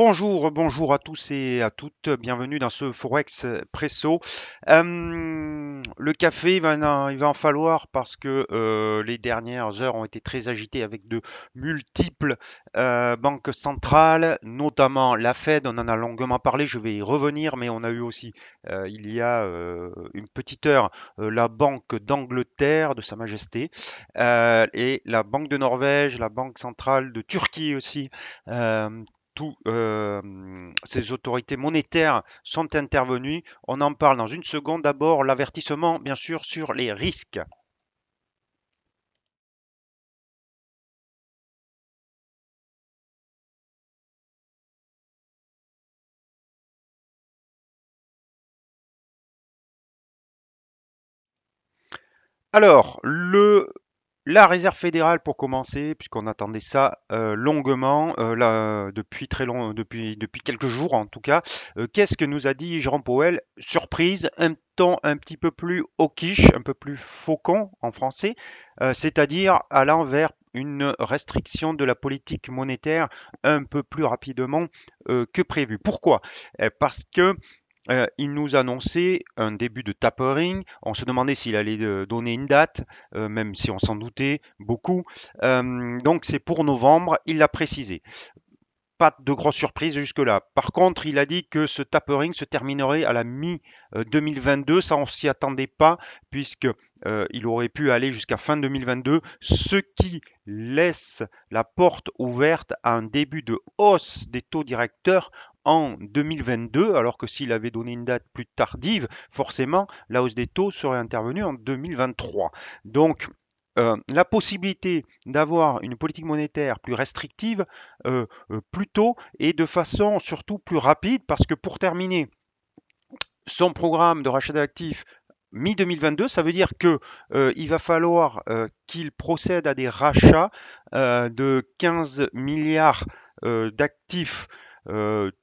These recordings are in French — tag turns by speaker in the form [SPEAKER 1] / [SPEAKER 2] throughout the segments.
[SPEAKER 1] Bonjour à tous et à toutes, bienvenue dans ce Forex Presso. Le café, il va en falloir parce que les dernières heures ont été très agitées avec de multiples banques centrales, notamment la Fed, on en a longuement parlé, je vais y revenir, mais on a eu aussi, il y a une petite heure, la Banque d'Angleterre de Sa Majesté, et la Banque de Norvège, la Banque centrale de Turquie aussi. euh, Tous ces autorités monétaires sont intervenues. On en parle dans une seconde. D'abord, l'avertissement, bien sûr, sur les risques. Alors, la Réserve fédérale, pour commencer, puisqu'on attendait ça longuement, là, depuis quelques jours en tout cas. Qu'est-ce que nous a dit Jérôme Powell? Surprise, un ton un petit peu plus hawkish, un peu plus faucon en français, c'est-à-dire allant vers une restriction de la politique monétaire un peu plus rapidement que prévu. Pourquoi? Parce que il nous annonçait un début de tapering. On se demandait s'il allait donner une date, même si on s'en doutait beaucoup. Donc c'est pour novembre, il l'a précisé. Pas de grosse surprise jusque-là. Par contre, il a dit que ce tapering se terminerait à la mi-2022. Ça, on s'y attendait pas, puisque il aurait pu aller jusqu'à fin 2022, ce qui laisse la porte ouverte à un début de hausse des taux directeurs en 2022, alors que s'il avait donné une date plus tardive, forcément, la hausse des taux serait intervenue en 2023. Donc, la possibilité d'avoir une politique monétaire plus restrictive plus tôt et de façon surtout plus rapide, parce que pour terminer son programme de rachat d'actifs mi-2022, ça veut dire que il va falloir qu'il procède à des rachats de 15 milliards d'actifs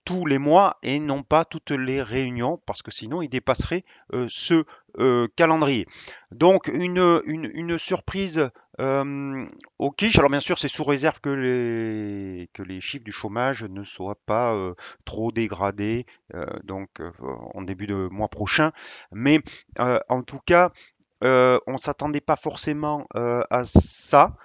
[SPEAKER 1] tous les mois et non pas toutes les réunions, parce que sinon il dépasserait ce calendrier. Donc une surprise au quiche. Alors bien sûr, c'est sous réserve que les chiffres du chômage ne soient pas trop dégradés en début de mois prochain. Mais en tout cas, on ne s'attendait pas forcément à ça,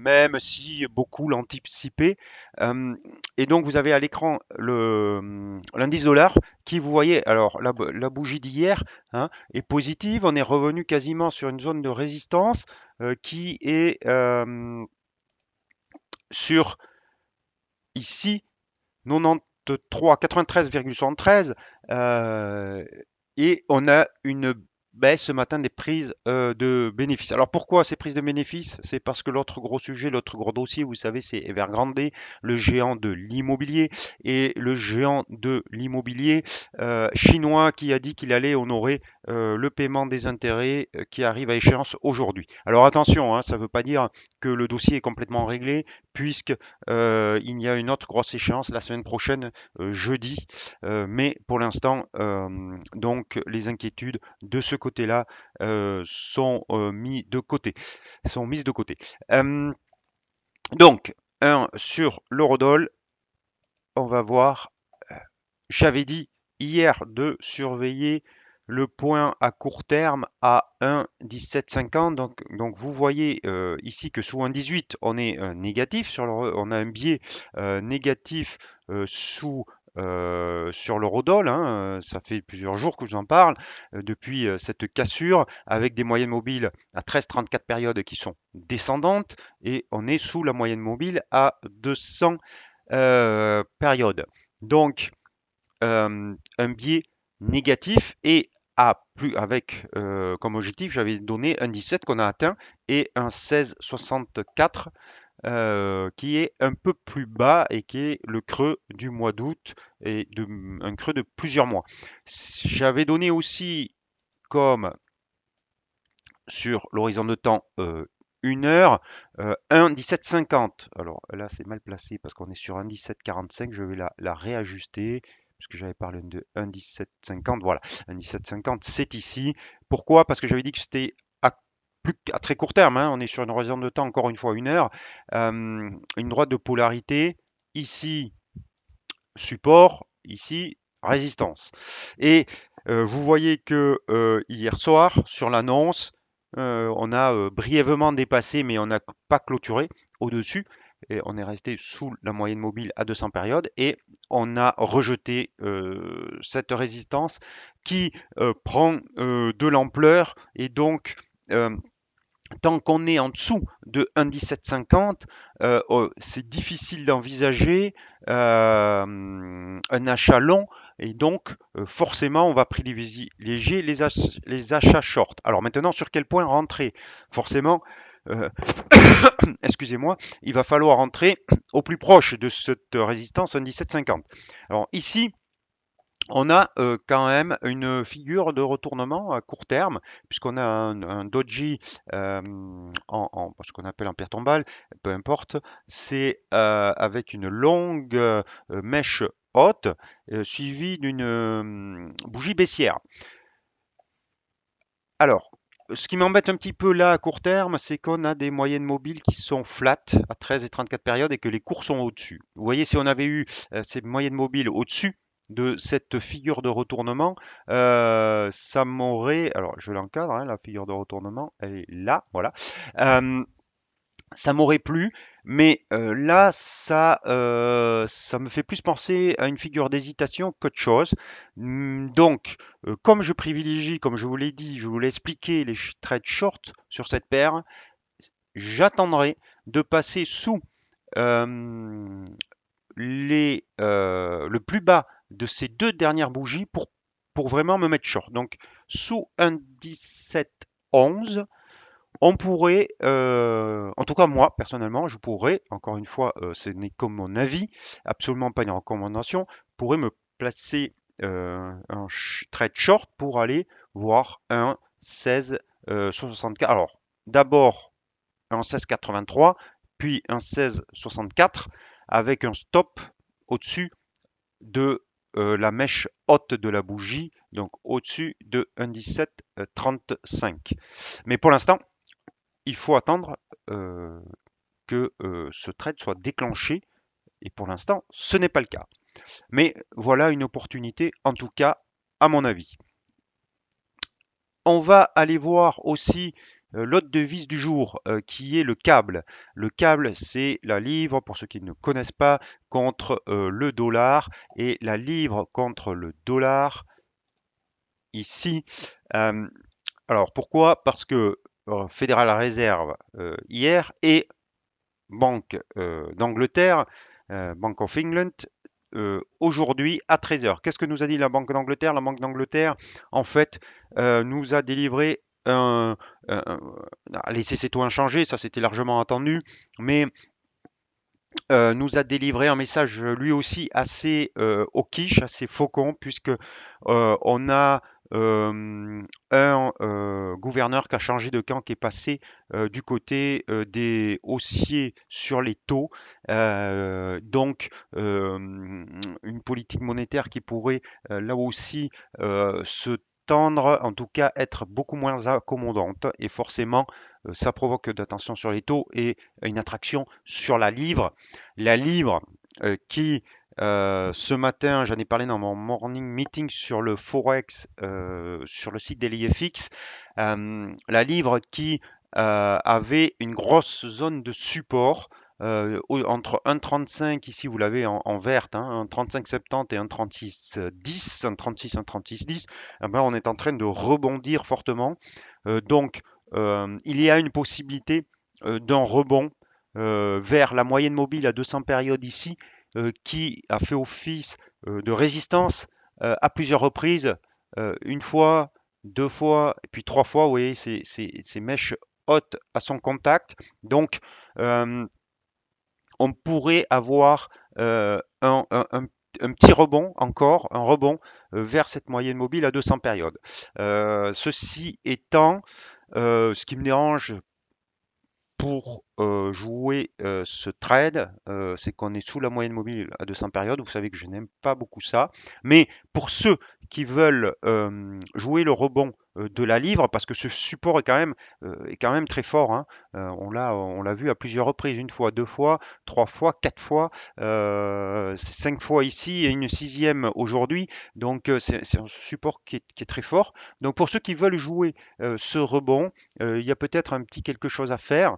[SPEAKER 1] même si beaucoup l'anticipaient. Euh, et donc, vous avez à l'écran l'indice dollar qui, vous voyez, alors la bougie d'hier hein, est positive. On est revenu quasiment sur une zone de résistance qui est sur ici 93, 93,73 et on a une baisse ce matin des prises de bénéfices. Alors pourquoi ces prises de bénéfices? C'est parce que l'autre gros sujet, l'autre gros dossier, vous savez, c'est Evergrande, le géant de l'immobilier et le géant de l'immobilier chinois qui a dit qu'il allait honorer le paiement des intérêts qui arrive à échéance aujourd'hui. Alors attention, hein, ça ne veut pas dire que le dossier est complètement réglé puisque il y a une autre grosse échéance la semaine prochaine, jeudi. Mais pour l'instant, donc les inquiétudes de ce côté-là sont mises de côté. Euh, donc, sur l'eurodoll, on va voir. J'avais dit hier de surveiller le point à court terme à 1,1750. Donc vous voyez ici que sous 1,18, on est négatif. On a un biais négatif sur l'eurodoll. Hein, ça fait plusieurs jours que je vous en parle depuis cette cassure avec des moyennes mobiles à 13,34 périodes qui sont descendantes et on est sous la moyenne mobile à 200 périodes. Donc un biais négatif et avec comme objectif, j'avais donné un 17 qu'on a atteint et un 16,64 qui est un peu plus bas et qui est le creux du mois d'août un creux de plusieurs mois. J'avais donné aussi comme sur l'horizon de temps 1 heure, 1,1750. Alors là, c'est mal placé parce qu'on est sur 1,1745. Je vais la réajuster puisque j'avais parlé de 1,1750. Voilà, 1,1750, c'est ici. Pourquoi? Parce que j'avais dit que c'était à très court terme. Hein. On est sur une horizon de temps, encore une fois, 1 heure. Une droite de polarité ici support, ici résistance. Et vous voyez que hier soir, sur l'annonce, on a brièvement dépassé, mais on n'a pas clôturé au-dessus. Et on est resté sous la moyenne mobile à 200 périodes et on a rejeté cette résistance qui prend de l'ampleur et donc tant qu'on est en dessous de 1,1750, c'est difficile d'envisager un achat long et donc forcément on va privilégier les achats short. Alors maintenant sur quel point rentrer? Forcément, euh, excusez-moi, il va falloir rentrer au plus proche de cette résistance 1,1750. Alors ici, on a quand même une figure de retournement à court terme, puisqu'on a un doji ce qu'on appelle en pierre tombale, peu importe, c'est avec une longue mèche haute suivie d'une bougie baissière. Alors, ce qui m'embête un petit peu là à court terme, c'est qu'on a des moyennes mobiles qui sont flat à 13 et 34 périodes et que les cours sont au-dessus. Vous voyez, si on avait eu ces moyennes mobiles au-dessus de cette figure de retournement, ça m'aurait, alors je l'encadre, hein, la figure de retournement, elle est là, voilà. Euh, Ça m'aurait plu, mais là, ça me fait plus penser à une figure d'hésitation qu'autre chose. Donc, comme je privilégie, comme je vous l'ai dit, je vous l'ai expliqué, les trades short sur cette paire, j'attendrai de passer sous euh, le plus bas de ces deux dernières bougies pour vraiment me mettre short. Donc, sous un 17,11, on pourrait, en tout cas moi personnellement, je pourrais, encore une fois, ce n'est que mon avis, absolument pas une recommandation, pourrais me placer un trade short pour aller voir un 16 64. Alors d'abord un 16,83, puis un 16,64 avec un stop au-dessus de la mèche haute de la bougie, donc au-dessus de 1,1735. Mais pour l'instant, il faut attendre que ce trade soit déclenché et pour l'instant, ce n'est pas le cas. Mais voilà une opportunité, en tout cas, à mon avis. On va aller voir aussi l'autre devise du jour qui est le câble. Le câble, c'est la livre, pour ceux qui ne connaissent pas, contre le dollar et la livre contre le dollar ici. Euh, alors pourquoi? Parce que Federal Reserve hier et Banque d'Angleterre, Bank of England, aujourd'hui à 13 heures. Qu'est-ce que nous a dit la Banque d'Angleterre? La Banque d'Angleterre, en fait, nous a délivré laissé ses taux inchangés, ça c'était largement attendu, mais nous a délivré un message lui aussi assez au quiche, assez faucon, puisque on a un gouverneur qui a changé de camp, qui est passé du côté des haussiers sur les taux. Donc, une politique monétaire qui pourrait là aussi se tendre, en tout cas être beaucoup moins accommodante. Et forcément, ça provoque de la tension sur les taux et une attraction sur la livre. La livre qui ce matin, j'en ai parlé dans mon morning meeting sur le Forex, sur le site d'LIFX, la livre qui avait une grosse zone de support entre 1,35 ici, vous l'avez en verte, hein, 1,35,70 et 1,36,10, 1,36, 1,36,10, eh ben, on est en train de rebondir fortement. Donc, il y a une possibilité d'un rebond vers la moyenne mobile à 200 périodes ici, qui a fait office de résistance à plusieurs reprises, une fois, deux fois, et puis trois fois, vous voyez, ces mèches hautes à son contact. Donc, euh, on pourrait avoir un petit rebond encore, un rebond vers cette moyenne mobile à 200 périodes. Ceci étant, ce qui me dérange pour jouer ce trade, c'est qu'on est sous la moyenne mobile à 200 périodes. Vous savez que je n'aime pas beaucoup ça. Mais pour ceux qui veulent jouer le rebond de la livre, parce que ce support est quand même très fort, hein. On l'a vu à plusieurs reprises, une fois, deux fois, trois fois, quatre fois, cinq fois ici et une sixième aujourd'hui. Donc c'est un support qui est très fort. Donc pour ceux qui veulent jouer ce rebond, il y a peut-être un petit quelque chose à faire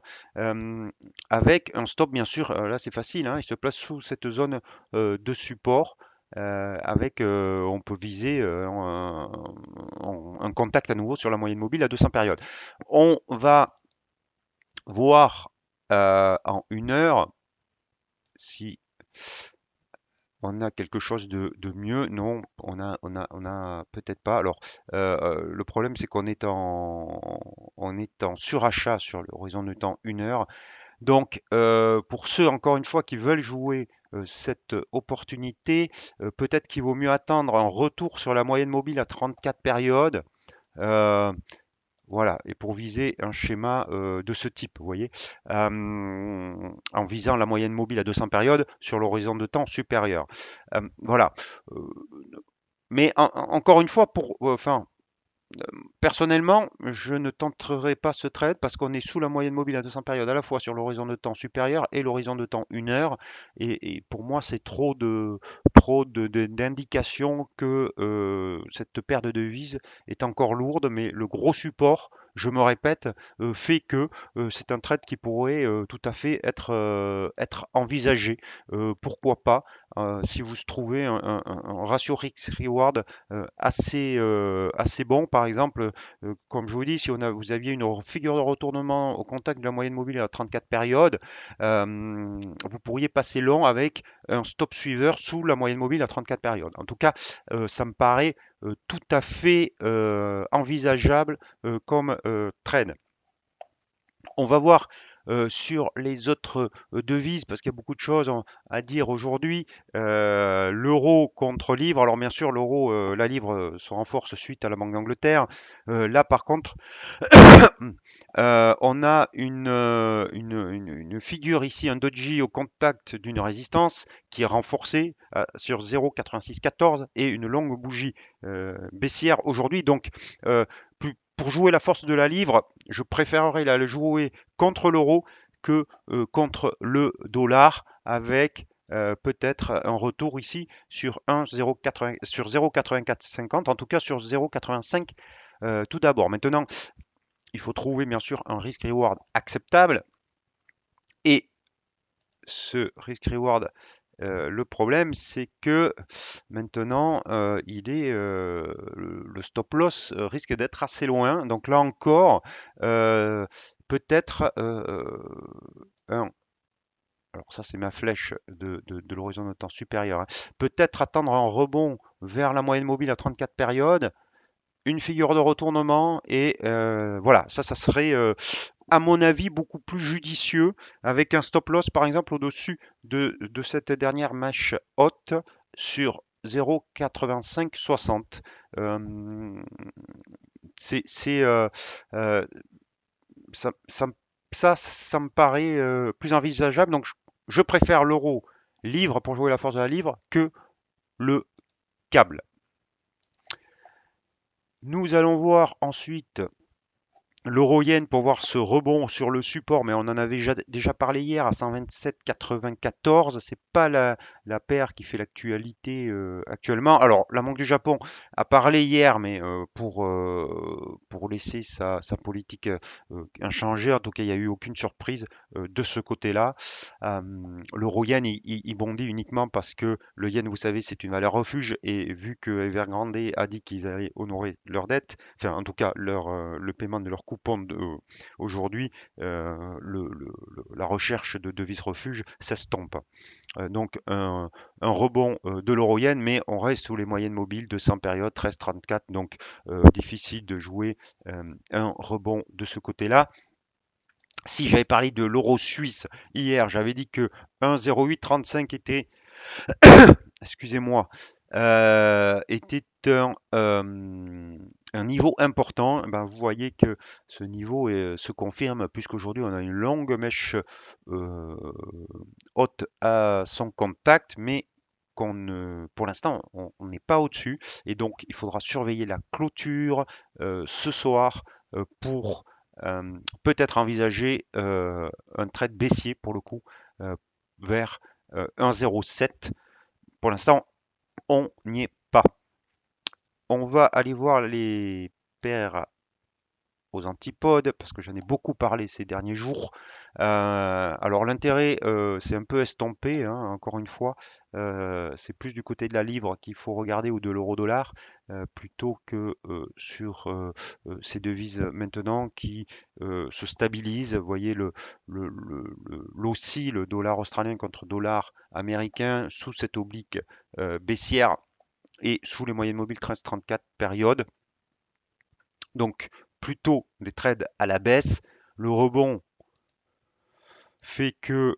[SPEAKER 1] avec un stop, bien sûr. Là, c'est facile, hein, il se place sous cette zone de support. On peut viser un contact à nouveau sur la moyenne mobile à 200 périodes. On va voir en une heure si on a quelque chose de mieux. Non, on a peut-être pas. Alors, le problème, c'est on est en surachat sur l'horizon de temps une heure. Donc, pour ceux, encore une fois, qui veulent jouer cette opportunité, peut-être qu'il vaut mieux attendre un retour sur la moyenne mobile à 34 périodes. euh, voilà, et pour viser un schéma de ce type, vous voyez, en visant la moyenne mobile à 200 périodes sur l'horizon de temps supérieur. Voilà. Euh, mais encore une fois, enfin, personnellement, je ne tenterai pas ce trade parce qu'on est sous la moyenne mobile à 200 périodes, à la fois sur l'horizon de temps supérieur et l'horizon de temps une heure. Et pour moi, c'est d'indications que cette paire de devises est encore lourde, mais le gros support, je me répète, fait que c'est un trade qui pourrait tout à fait être envisagé. Pourquoi pas, si vous trouvez un ratio risk-reward assez bon. Par exemple, comme je vous dis, si vous aviez une figure de retournement au contact de la moyenne mobile à 34 périodes, vous pourriez passer long avec un stop suiveur sous la moyenne mobile à 34 périodes. En tout cas, ça me paraît tout à fait envisageable comme trade. On va voir sur les autres devises, parce qu'il y a beaucoup de choses à dire aujourd'hui. L'euro contre livre. Alors bien sûr, la livre se renforce suite à la Banque d'Angleterre. Là, par contre, on a une figure ici, un doji au contact d'une résistance qui est renforcée sur 0,8614 et une longue bougie baissière aujourd'hui. Donc, pour jouer la force de la livre, je préférerais la jouer contre l'euro que contre le dollar avec peut-être un retour ici sur 1,080 sur 0,8450, en tout cas sur 0,85 tout d'abord. Maintenant, il faut trouver bien sûr un risk-reward acceptable et ce risk-reward, le problème, c'est que maintenant, le stop loss risque d'être assez loin. Donc là encore, peut-être alors ça c'est ma flèche de l'horizon de temps supérieur, hein. Peut-être attendre un rebond vers la moyenne mobile à 34 périodes, une figure de retournement et voilà, ça serait à mon avis beaucoup plus judicieux avec un stop loss par exemple au-dessus de cette dernière mèche haute sur 0,8560. Euh, c'est euh, ça, ça, ça me paraît plus envisageable. Donc je préfère l'euro livre pour jouer la force de la livre que le câble. Nous allons voir ensuite l'euro-yen pour voir ce rebond sur le support, mais on en avait déjà parlé hier à 127,94. C'est pas la paire qui fait l'actualité actuellement. Alors, la Banque du Japon a parlé hier, mais pour laisser sa politique inchangée, en tout cas, il n'y a eu aucune surprise de ce côté-là. Euh, L'euro-yen, il bondit uniquement parce que le yen, vous savez, c'est une valeur refuge, et vu que Evergrande a dit qu'ils allaient honorer leurs dettes, enfin en tout cas le paiement de leur coupon aujourd'hui, la recherche de devises refuge s'estompe. Donc un rebond de l'euro-yen, mais on reste sous les moyennes mobiles de 100 périodes, 13,34, donc difficile de jouer un rebond de ce côté-là. Si j'avais parlé de l'euro suisse hier, j'avais dit que 1,0835 était, excusez-moi, était un niveau important. Ben, vous voyez que ce niveau se confirme puisqu'aujourd'hui on a une longue mèche haute à son contact, mais pour l'instant, on n'est pas au-dessus. Et donc, il faudra surveiller la clôture ce soir pour peut-être envisager un trade baissier pour le coup vers 1,07. Pour l'instant, on n'y est pas. On va aller voir les paires aux antipodes, parce que j'en ai beaucoup parlé ces derniers jours. Alors l'intérêt, c'est un peu estompé, hein, encore une fois. C'est plus du côté de la livre qu'il faut regarder ou de l'euro-dollar, plutôt que sur ces devises maintenant qui se stabilisent. Vous voyez l'AUSSI, le dollar australien contre dollar américain, sous cette oblique baissière et sous les moyennes mobiles 13-34 période. Donc plutôt des trades à la baisse. Le rebond fait que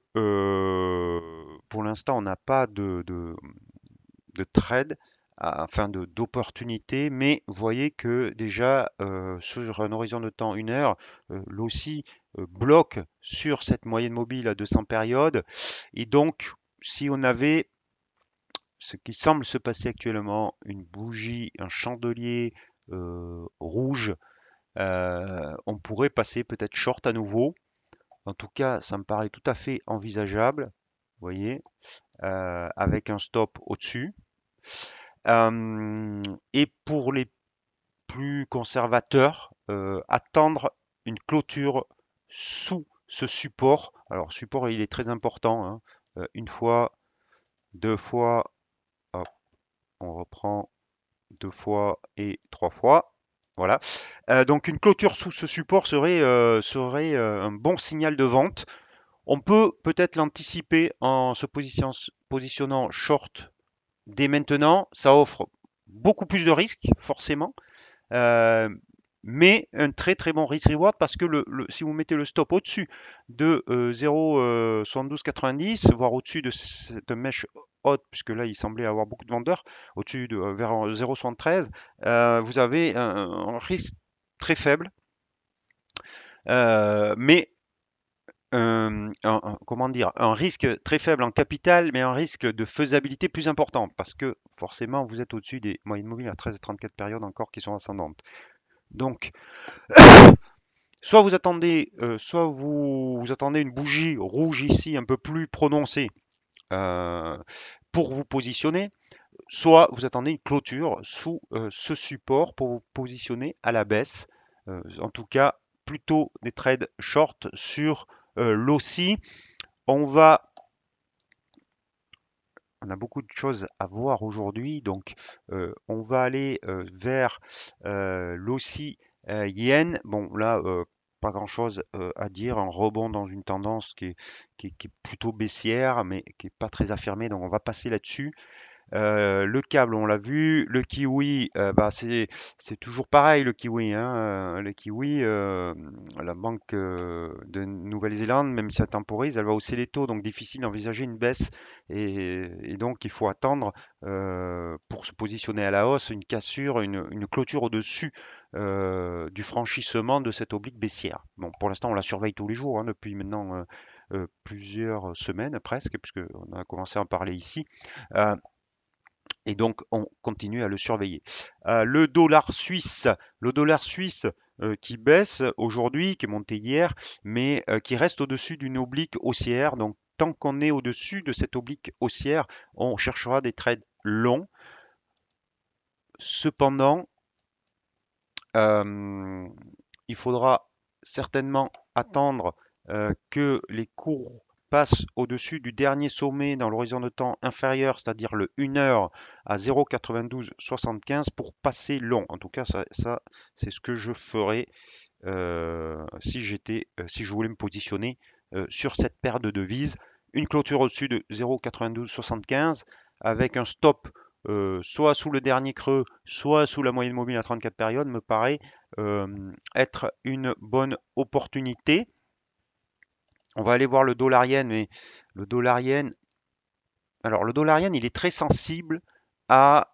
[SPEAKER 1] pour l'instant on n'a pas de trade, enfin d'opportunité, mais vous voyez que déjà sur un horizon de temps 1 heure, l'OSI bloque sur cette moyenne mobile à 200 périodes. Et donc si on avait ce qui semble se passer actuellement, une bougie, un chandelier rouge, on pourrait passer peut-être short à nouveau. En tout cas, ça me paraît tout à fait envisageable, vous voyez, avec un stop au-dessus. Et pour les plus conservateurs, attendre une clôture sous ce support. Alors, support, il est très important, hein. Une fois, deux fois, hop, on reprend deux fois et trois fois. Voilà. Donc une clôture sous ce support serait un bon signal de vente. On peut peut-être l'anticiper en se positionnant short dès maintenant. Ça offre beaucoup plus de risques, forcément. Euh, mais un très très bon risk reward parce que si vous mettez le stop au-dessus de 0,7290, voire au-dessus de cette mèche haute, puisque là il semblait avoir beaucoup de vendeurs, au-dessus de vers 0,73, vous avez un risque très faible, mais comment dire, un risque très faible en capital, mais un risque de faisabilité plus important, parce que forcément vous êtes au-dessus des moyennes mobiles à 13 et 34 périodes encore qui sont ascendantes. Donc soit vous attendez une bougie rouge ici un peu plus prononcée euh, pour vous positionner, soit vous attendez une clôture sous ce support pour vous positionner à la baisse. En tout cas, plutôt des trades short sur l'OSI. On va, on a beaucoup de choses à voir aujourd'hui, donc on va aller vers l'OSI yen. Bon, là, pas grand-chose à dire. Un rebond dans une tendance qui est plutôt baissière, mais qui n'est pas très affirmée, donc on va passer là-dessus. Le câble, on l'a vu. Le kiwi, bah, c'est toujours pareil, le kiwi, hein. Le kiwi, la banque de Nouvelle-Zélande, même si ça temporise, elle va hausser les taux, donc difficile d'envisager une baisse. Et donc, il faut attendre pour se positionner à la hausse, une cassure, une clôture au-dessus du franchissement de cette oblique baissière. Bon, pour l'instant, on la surveille tous les jours, hein, depuis maintenant plusieurs semaines presque, puisqu'on a commencé à en parler ici. Euh, et donc, on continue à le surveiller. Le dollar suisse qui baisse aujourd'hui, qui est monté hier, mais qui reste au-dessus d'une oblique haussière. Donc, tant qu'on est au-dessus de cette oblique haussière, on cherchera des trades longs. Cependant, euh, il faudra certainement attendre que les cours passent au-dessus du dernier sommet dans l'horizon de temps inférieur, c'est-à-dire le 1 heure à 0,9275 pour passer long. En tout cas, ça c'est ce que je ferais si je voulais me positionner sur cette paire de devises. Une clôture au-dessus de 0,9275 avec un stop soit sous le dernier creux, soit sous la moyenne mobile à 34 périodes me paraît être une bonne opportunité. On va aller voir le dollar yen, mais le dollar yen, alors le dollar yen, il est très sensible à,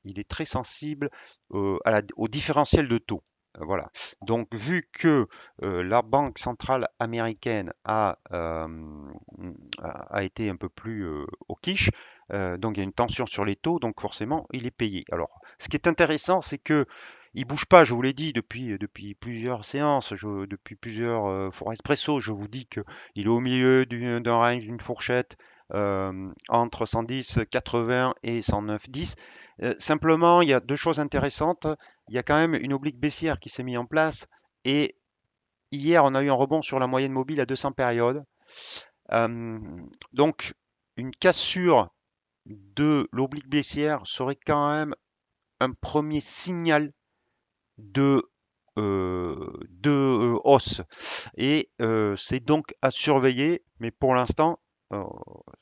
[SPEAKER 1] il est très sensible au différentiel de taux. Voilà. Donc, vu que la Banque centrale américaine a été un peu plus au quiche, donc il y a une tension sur les taux, donc forcément, il est payé. Alors, ce qui est intéressant, c'est que il bouge pas, je vous l'ai dit depuis plusieurs séances, depuis plusieurs Fort Espresso, je vous dis qu'il est au milieu d'un range, d'une fourchette entre 110, 80 et 109, 10. Simplement, il y a deux choses intéressantes. Il y a quand même une oblique baissière qui s'est mise en place. Et hier, on a eu un rebond sur la moyenne mobile à 200 périodes. Euh, donc, une cassure de l'oblique baissière serait quand même un premier signal de, hausse. Et c'est donc à surveiller. Mais pour l'instant, euh,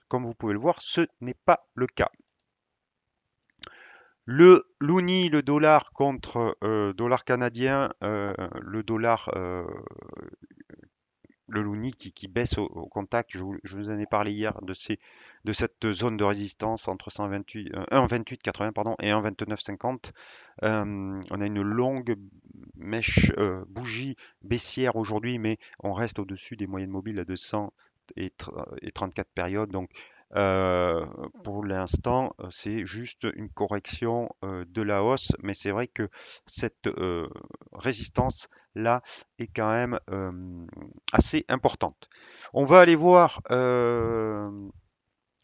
[SPEAKER 1] comme vous pouvez le voir, ce n'est pas le cas. Le loonie, le dollar contre dollar canadien, le loonie qui baisse au contact. Je vous en ai parlé hier de cette zone de résistance entre 1,2880 pardon, et 1,2950. On a une longue mèche bougie baissière aujourd'hui, mais on reste au-dessus des moyennes mobiles à 200 et 34 périodes. Donc, euh, pour l'instant, c'est juste une correction de la hausse, mais c'est vrai que cette résistance-là est quand même assez importante. On va aller voir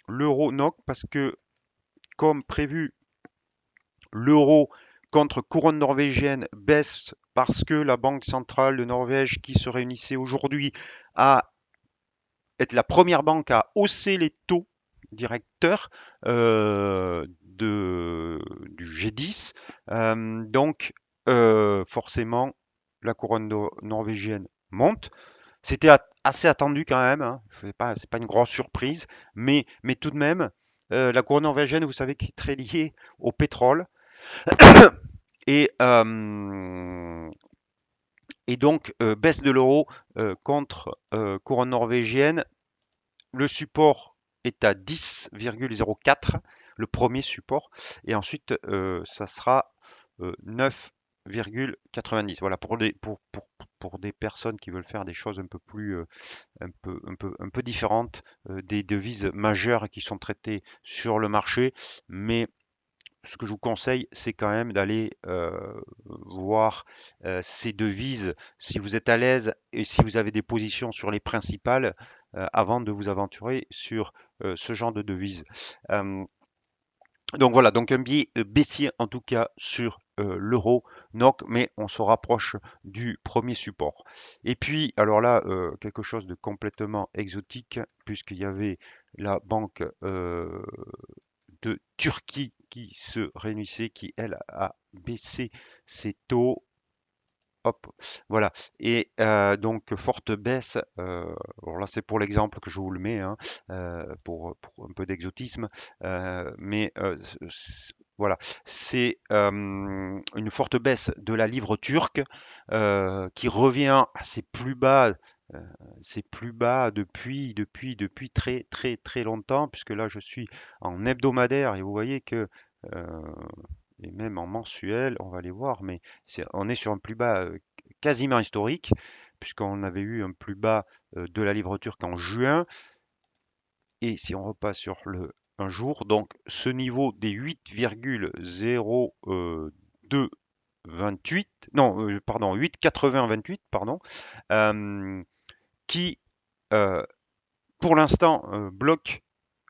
[SPEAKER 1] l'euro NOK parce que, comme prévu, l'euro contre couronne norvégienne baisse parce que la Banque centrale de Norvège, qui se réunissait aujourd'hui, a été la première banque à hausser les taux directeurs du G10. Donc, forcément, la couronne norvégienne monte. C'était assez attendu quand même, hein. C'est pas une grosse surprise, mais tout de même, la couronne norvégienne, vous savez, qui est très liée au pétrole. Et, euh, et donc, baisse de l'euro contre couronne norvégienne. Le support est à 10,04, le premier support. Et ensuite, ça sera 9,90. Voilà, pour des personnes qui veulent faire des choses un peu plus, un peu différentes, des devises majeures qui sont traitées sur le marché. Mais ce que je vous conseille, c'est quand même d'aller voir ces devises si vous êtes à l'aise et si vous avez des positions sur les principales avant de vous aventurer sur ce genre de devises. Euh, donc voilà, donc un biais baissier en tout cas sur l'euro NOK, mais on se rapproche du premier support. Et puis, alors là, quelque chose de complètement exotique, puisqu'il y avait la banque de Turquie qui se réunissait, qui elle a baissé ses taux. Hop, voilà. Et donc forte baisse. Alors là, c'est pour l'exemple que je vous le mets, hein, pour un peu d'exotisme. Mais voilà, c'est une forte baisse de la livre turque qui revient à euh, ses plus bas depuis très très très longtemps, puisque là, je suis en hebdomadaire et vous voyez que euh, et même en mensuel, on va aller voir, mais on est sur un plus bas quasiment historique, puisqu'on avait eu un plus bas de la livre turque en juin. Et si on repasse sur le un jour, donc ce niveau des 8,0228, non, pardon, 8,8028, pardon, euh, qui euh, pour l'instant bloque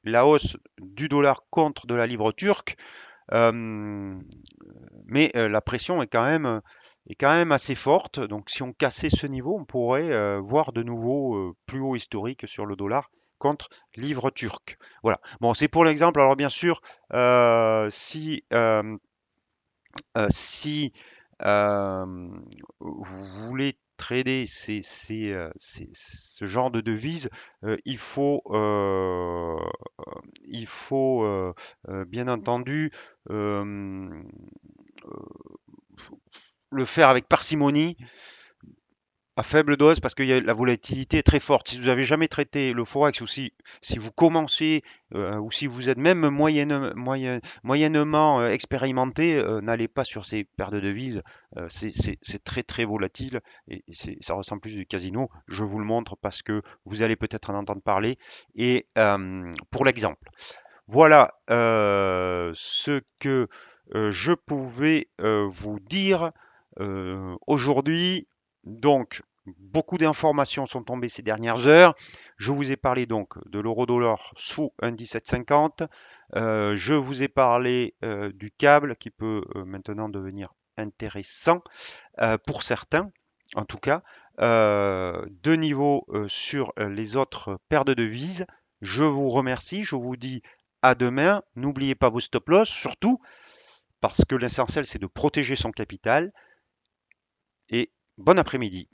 [SPEAKER 1] la hausse du dollar contre de la livre turque. Euh, mais la pression est quand même assez forte. Donc si on cassait ce niveau, on pourrait voir de nouveau plus haut historique sur le dollar contre livre turc. Voilà. Bon, c'est pour l'exemple. Alors bien sûr, si euh, vous voulez trader ce genre de devises, il faut bien entendu euh, le faire avec parcimonie, À faible dose parce que la volatilité est très forte. Si vous n'avez jamais traité le forex ou si vous commencez ou si vous êtes même moyennement expérimenté, n'allez pas sur ces paires de devises. C'est très très volatile et ça ressemble plus du casino. Je vous le montre parce que vous allez peut-être en entendre parler. Et pour l'exemple, voilà ce que je pouvais vous dire aujourd'hui. Donc, beaucoup d'informations sont tombées ces dernières heures. Je vous ai parlé donc de l'euro-dollar sous 1,1750. Je vous ai parlé du câble qui peut maintenant devenir intéressant pour certains, en tout cas. De niveau sur les autres paires de devises. Je vous remercie. Je vous dis à demain. N'oubliez pas vos stop loss, surtout parce que l'essentiel c'est de protéger son capital. Et bon après-midi.